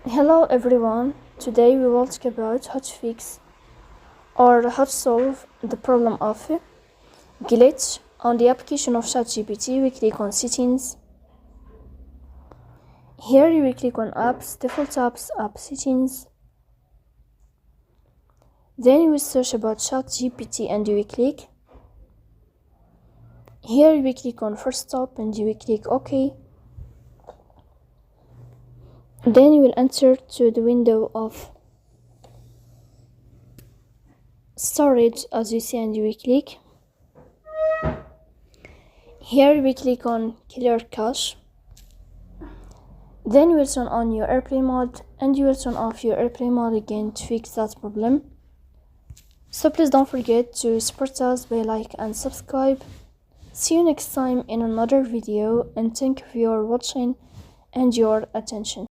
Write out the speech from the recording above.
Hello everyone, today we will talk about how to fix or how to solve the problem of glitch on the application of ChatGPT. We click on settings. Here you will click on apps, default apps, app settings. Then you will search about ChatGPT and you will click. Here you will click on first stop and you will click OK. Then you will enter to the window of storage as you see and you will click. Here we click on clear cache. Then you will turn on your airplane mode and you will turn off your airplane mode again to fix that problem. So please don't forget to support us by like and subscribe. See you next time in another video and thank you for your watching and your attention.